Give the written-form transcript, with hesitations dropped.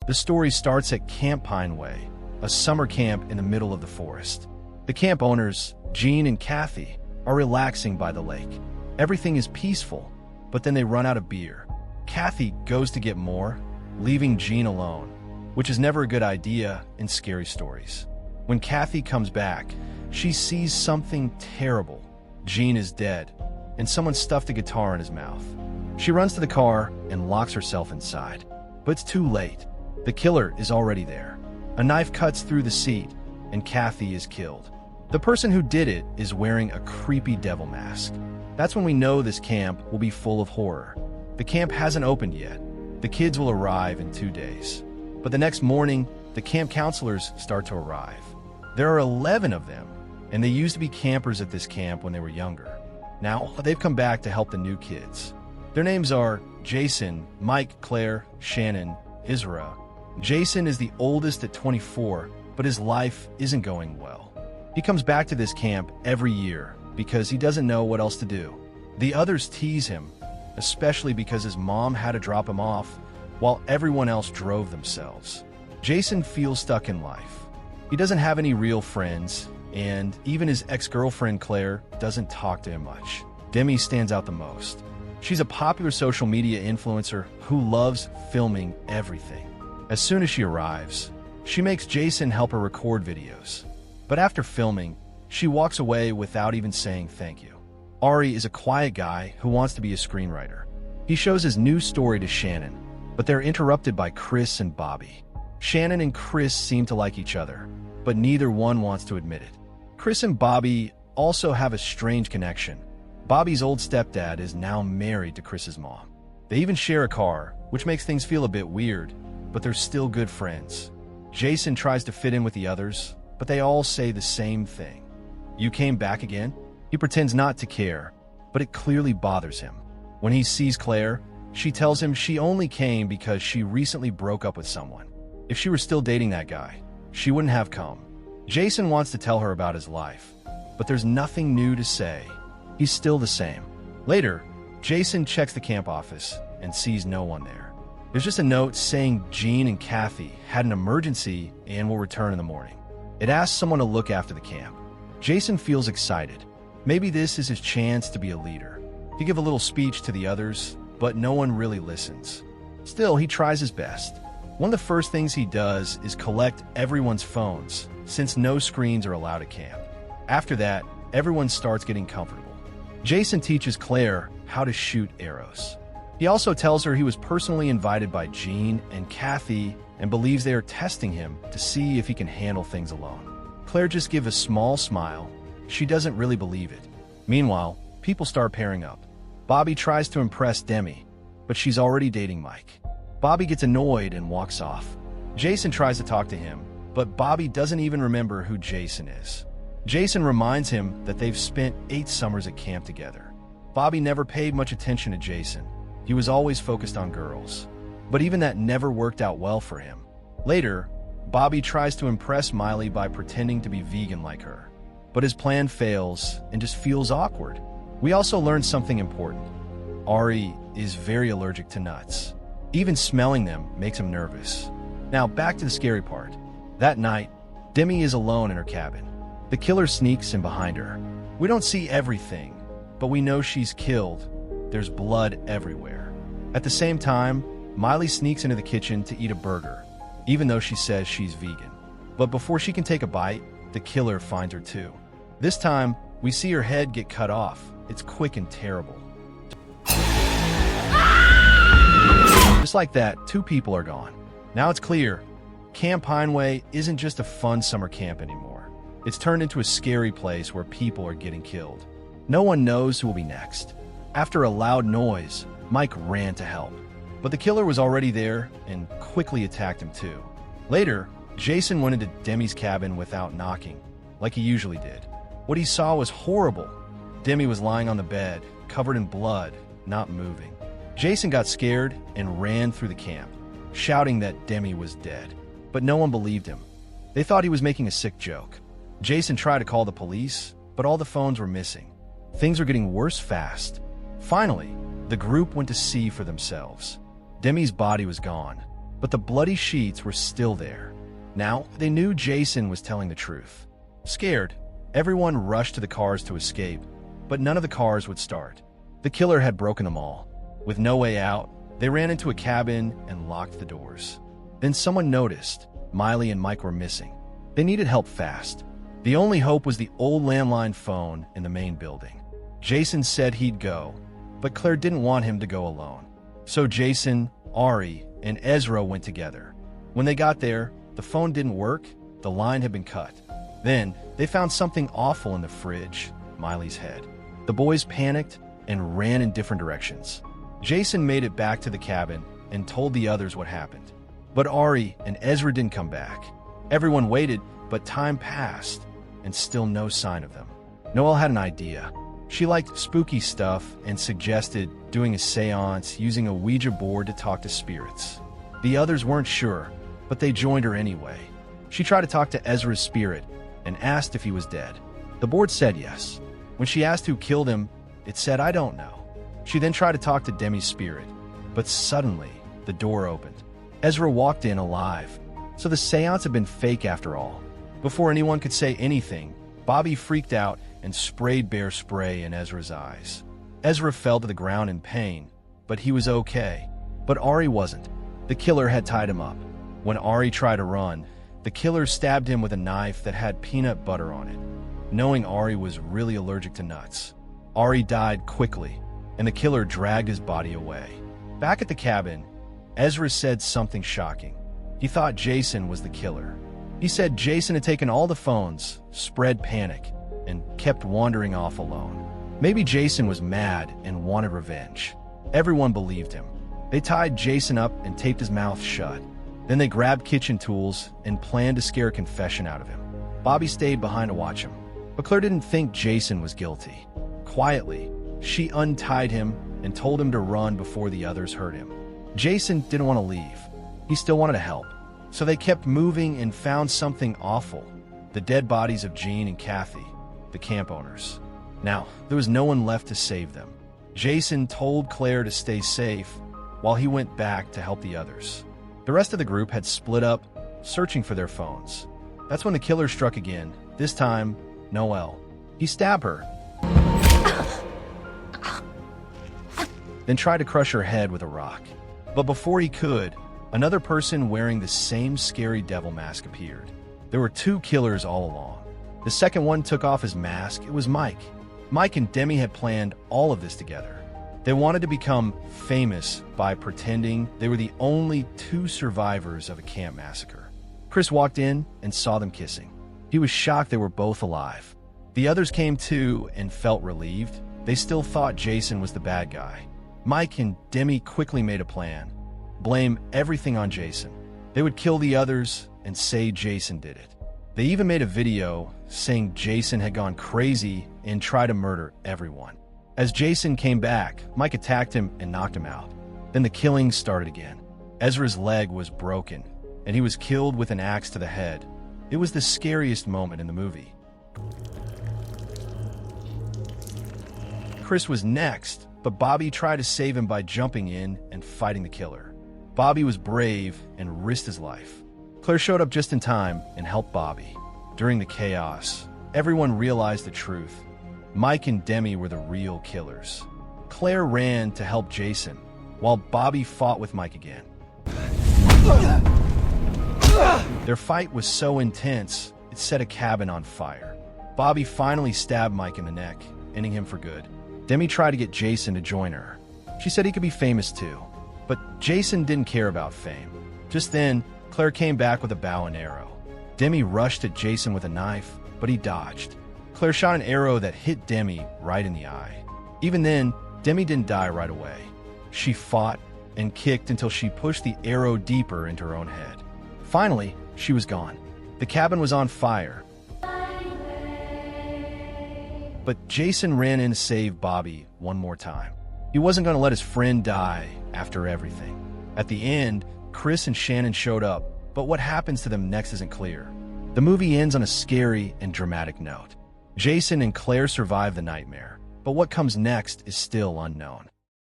The story starts at Camp Pineway, a summer camp in the middle of the forest. The camp owners, Gene and Kathy, are relaxing by the lake. Everything is peaceful, but then they run out of beer. Kathy goes to get more, leaving Gene alone, which is never a good idea in scary stories. When Kathy comes back, she sees something terrible. Gene is dead, and someone stuffed a guitar in his mouth. She runs to the car and locks herself inside. But it's too late. The killer is already there. A knife cuts through the seat, and Kathy is killed. The person who did it is wearing a creepy devil mask. That's when we know this camp will be full of horror. The camp hasn't opened yet. The kids will arrive in 2 days. But the next morning, the camp counselors start to arrive. There are 11 of them, and they used to be campers at this camp when they were younger. Now, they've come back to help the new kids. Their names are Jason, Mike, Claire, Shannon, Isra. Jason is the oldest at 24, but his life isn't going well. He comes back to this camp every year because he doesn't know what else to do. The others tease him, especially because his mom had to drop him off while everyone else drove themselves. Jason feels stuck in life. He doesn't have any real friends, and even his ex-girlfriend Claire doesn't talk to him much. Demi stands out the most. She's a popular social media influencer who loves filming everything. As soon as she arrives, she makes Jason help her record videos. But after filming, she walks away without even saying thank you. Ari is a quiet guy who wants to be a screenwriter. He shows his new story to Shannon, but they're interrupted by Chris and Bobby. Shannon and Chris seem to like each other, but neither one wants to admit it. Chris and Bobby also have a strange connection. Bobby's old stepdad is now married to Chris's mom. They even share a car, which makes things feel a bit weird, but they're still good friends. Jason tries to fit in with the others, but they all say the same thing. "You came back again?" He pretends not to care, but it clearly bothers him. When he sees Claire, she tells him she only came because she recently broke up with someone. If she were still dating that guy, she wouldn't have come. Jason wants to tell her about his life, but there's nothing new to say. He's still the same. Later, Jason checks the camp office and sees no one there. There's just a note saying Gene and Kathy had an emergency and will return in the morning. It asks someone to look after the camp. Jason feels excited. Maybe this is his chance to be a leader. He gives a little speech to the others, but no one really listens. Still, he tries his best. One of the first things he does is collect everyone's phones, since no screens are allowed at camp. After that, everyone starts getting comfortable. Jason teaches Claire how to shoot arrows. He also tells her he was personally invited by Gene and Kathy and believes they are testing him to see if he can handle things alone. Claire just gives a small smile. She doesn't really believe it. Meanwhile, people start pairing up. Bobby tries to impress Demi, but she's already dating Mike. Bobby gets annoyed and walks off. Jason tries to talk to him, but Bobby doesn't even remember who Jason is. Jason reminds him that they've spent 8 summers at camp together. Bobby never paid much attention to Jason. He was always focused on girls. But even that never worked out well for him. Later, Bobby tries to impress Miley by pretending to be vegan like her. But his plan fails and just feels awkward. We also learn something important. Ari is very allergic to nuts. Even smelling them makes him nervous. Now back to the scary part. That night, Demi is alone in her cabin. The killer sneaks in behind her. We don't see everything, but we know she's killed. There's blood everywhere. At the same time, Miley sneaks into the kitchen to eat a burger, even though she says she's vegan. But before she can take a bite, the killer finds her too. This time, we see her head get cut off. It's quick and terrible. Just like that, 2 people are gone. Now it's clear, Camp Pineway isn't just a fun summer camp anymore. It's turned into a scary place where people are getting killed. No one knows who will be next. After a loud noise, Mike ran to help. But the killer was already there and quickly attacked him too. Later, Jason went into Demi's cabin without knocking, like he usually did. What he saw was horrible. Demi was lying on the bed, covered in blood, not moving. Jason got scared and ran through the camp, shouting that Demi was dead. But no one believed him. They thought he was making a sick joke. Jason tried to call the police, but all the phones were missing. Things were getting worse fast. Finally, the group went to see for themselves. Demi's body was gone. but the bloody sheets were still there. Now, they knew Jason was telling the truth. Scared, everyone rushed to the cars to escape, but none of the cars would start. The killer had broken them all. With no way out, they ran into a cabin and locked the doors. Then someone noticed Miley and Mike were missing. They needed help fast. The only hope was the old landline phone in the main building. Jason said he'd go, but Claire didn't want him to go alone. So Jason, Ari, and Ezra went together. When they got there, the phone didn't work. The line had been cut. Then they found something awful in the fridge, Miley's head. The boys panicked and ran in different directions. Jason made it back to the cabin and told the others what happened. But Ari and Ezra didn't come back. Everyone waited, but time passed, and still no sign of them. Noelle had an idea. She liked spooky stuff and suggested doing a seance using a Ouija board to talk to spirits. The others weren't sure, but they joined her anyway. She tried to talk to Ezra's spirit and asked if he was dead. The board said yes. When she asked who killed him, it said, "I don't know." She then tried to talk to Demi's spirit, but suddenly the door opened. Ezra walked in alive, so the seance had been fake after all. Before anyone could say anything, Bobby freaked out and sprayed bear spray in Ezra's eyes. Ezra fell to the ground in pain, but he was okay. But Ari wasn't. The killer had tied him up. When Ari tried to run, the killer stabbed him with a knife that had peanut butter on it. Knowing Ari was really allergic to nuts, Ari died quickly, and the killer dragged his body away. Back at the cabin, Ezra said something shocking. He thought Jason was the killer. He said Jason had taken all the phones, spread panic, and kept wandering off alone. Maybe Jason was mad and wanted revenge. Everyone believed him. They tied Jason up and taped his mouth shut. Then they grabbed kitchen tools and planned to scare a confession out of him. Bobby stayed behind to watch him, but Claire didn't think Jason was guilty. Quietly, she untied him and told him to run before the others heard him. Jason didn't want to leave. He still wanted to help. So they kept moving and found something awful: the dead bodies of Jean and Kathy, the camp owners. Now, there was no one left to save them. Jason told Claire to stay safe while he went back to help the others. The rest of the group had split up, searching for their phones. That's when the killer struck again, this time Noelle. He stabbed her, then tried to crush her head with a rock. But before he could, another person wearing the same scary devil mask appeared. There were two killers all along. The second one took off his mask. It was Mike. Mike and Demi had planned all of this together. They wanted to become famous by pretending they were the only two survivors of a camp massacre. Chris walked in and saw them kissing. He was shocked they were both alive. The others came too and felt relieved. They still thought Jason was the bad guy. Mike and Demi quickly made a plan. Blame everything on Jason. They would kill the others and say Jason did it. They even made a video saying Jason had gone crazy and tried to murder everyone. As Jason came back, Mike attacked him and knocked him out. Then the killing started again. Ezra's leg was broken, and he was killed with an axe to the head. It was the scariest moment in the movie. Chris was next, but Bobby tried to save him by jumping in and fighting the killer. Bobby was brave and risked his life. Claire showed up just in time and helped Bobby. During the chaos, everyone realized the truth. Mike and Demi were the real killers. Claire ran to help Jason, while Bobby fought with Mike again. Their fight was so intense, it set a cabin on fire. Bobby finally stabbed Mike in the neck, ending him for good. Demi tried to get Jason to join her. She said he could be famous too. But Jason didn't care about fame. Just then, Claire came back with a bow and arrow. Demi rushed at Jason with a knife, but he dodged. Claire shot an arrow that hit Demi right in the eye. Even then, Demi didn't die right away. She fought and kicked until she pushed the arrow deeper into her own head. Finally, she was gone. The cabin was on fire. But Jason ran in to save Bobby one more time. He wasn't going to let his friend die after everything. At the end, Chris and Shannon showed up, but what happens to them next isn't clear. The movie ends on a scary and dramatic note. Jason and Claire survive the nightmare, but what comes next is still unknown.